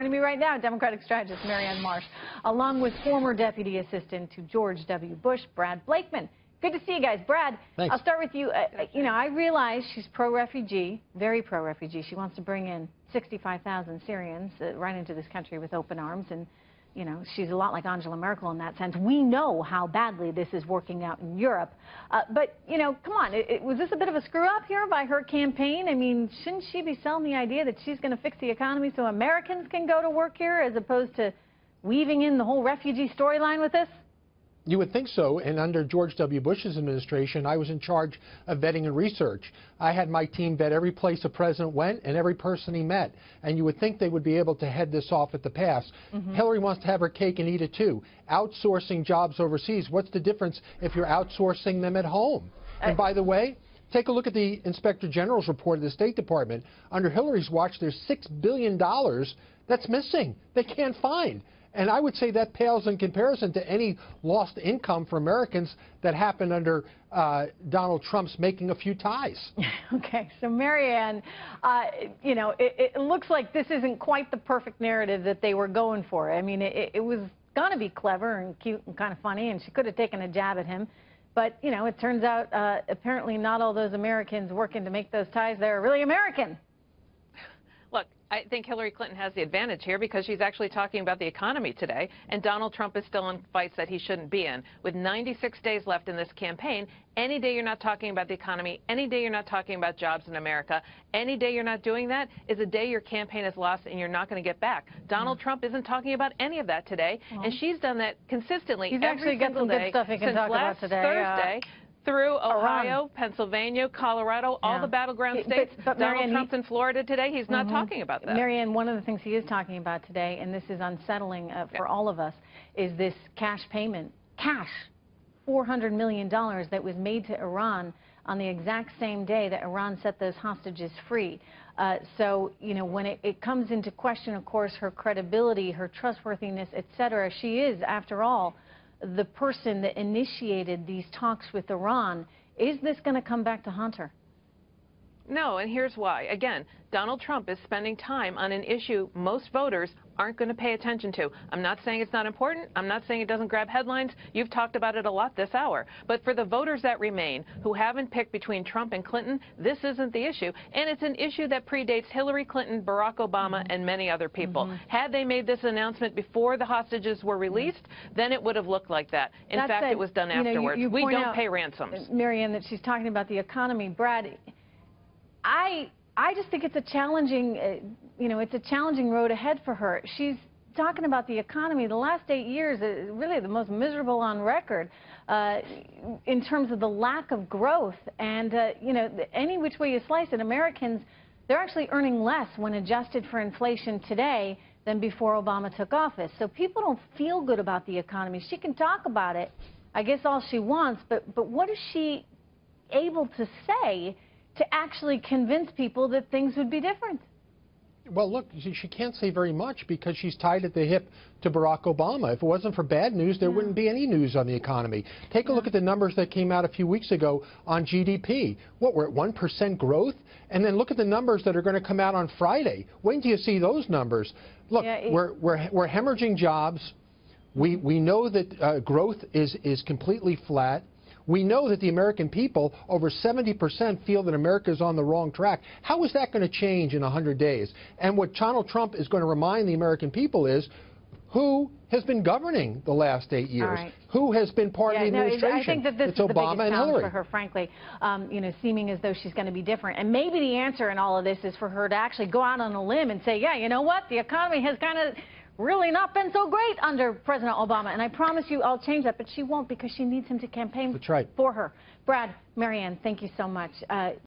Joining me right now, Democratic strategist Marsh, along with former Deputy Assistant to George W. Bush, Brad Blakeman. Good to see you guys. Brad, thanks. I'll start with you. I realize she's pro-refugee, very pro-refugee. She wants to bring in 65,000 Syrians right into this country with open arms. And, she's a lot like Angela Merkel in that sense. We know how badly this is working out in Europe. But, come on, was this a bit of a screw-up here by her campaign? I mean, shouldn't she be selling the idea that she's going to fix the economy so Americans can go to work here as opposed to weaving in the whole refugee storyline with this? You would think so, and under George W. Bush's administration, I was in charge of vetting and research. I had my team vet every place the president went and every person he met, and you would think they would be able to head this off at the pass. Hillary wants to have her cake and eat it too. Outsourcing jobs overseas, what's the difference if you're outsourcing them at home? And by the way, take a look at the Inspector General's report of the State Department. Under Hillary's watch, there's $6 billion that's missing. They can't find. And I would say that pales in comparison to any lost income for Americans that happened under Donald Trump's making a few ties. Okay, so Marianne, it looks like this isn't quite the perfect narrative that they were going for. I mean, it was going to be clever and cute and kind of funny, and she could have taken a jab at him. But, it turns out apparently not all those Americans working to make those ties there are really American. Look, I think Hillary Clinton has the advantage here because she's actually talking about the economy today, and Donald Trump is still in fights that he shouldn't be in. With 96 days left in this campaign, any day you're not talking about the economy, any day you're not talking about jobs in America, any day you're not doing that is a day your campaign is lost and you're not going to get back. Donald Trump isn't talking about any of that today, and she's done that consistently every single day since last Thursday. Through Ohio, Pennsylvania, Colorado, all the battleground states. But Donald Trump's in Florida today. He's not talking about that. Marianne, one of the things he is talking about today, and this is unsettling for all of us, is this cash payment. Cash. $400 million that was made to Iran on the exact same day that Iran set those hostages free. So, when it comes into question, of course, her credibility, her trustworthiness, etc., she is, after all, the person that initiated these talks with Iran. Is this going to come back to haunt her? No, and here's why. Again, Donald Trump is spending time on an issue most voters aren't going to pay attention to. I'm not saying it's not important. I'm not saying it doesn't grab headlines. You've talked about it a lot this hour. But for the voters that remain, who haven't picked between Trump and Clinton, this isn't the issue. And it's an issue that predates Hillary Clinton, Barack Obama, and many other people. Had they made this announcement before the hostages were released, then it would have looked like that. In fact, it was done afterwards. You we don't out, pay ransoms. Marianne, that she's talking about the economy. Brad, I just think it's a challenging, it's a challenging road ahead for her. She's talking about the economy. The last 8 years is really the most miserable on record in terms of the lack of growth. And, any which way you slice it, Americans, they're actually earning less when adjusted for inflation today than before Obama took office. So people don't feel good about the economy. She can talk about it, I guess, all she wants, but what is she able to say to actually convince people that things would be different? Well, look, she can't say very much because she's tied at the hip to Barack Obama. If it wasn't for bad news, there wouldn't be any news on the economy. Take a look at the numbers that came out a few weeks ago on GDP. What, we're at 1% growth? And then look at the numbers that are going to come out on Friday. When do you see those numbers? Look, we're hemorrhaging jobs. We know that growth is completely flat. We know that the American people, over 70%, feel that America is on the wrong track. How is that going to change in 100 days? And what Donald Trump is going to remind the American people is who has been governing the last 8 years? Who has been part of the administration? I think that this is Obama the biggest and challenge Hillary. for her, frankly, seeming as though she's going to be different. And maybe the answer in all of this is for her to actually go out on a limb and say, yeah, you know what? The economy has kind of really not been so great under President Obama, and I promise you I'll change that, but she won't because she needs him to campaign for her. Brad, Marianne, thank you so much.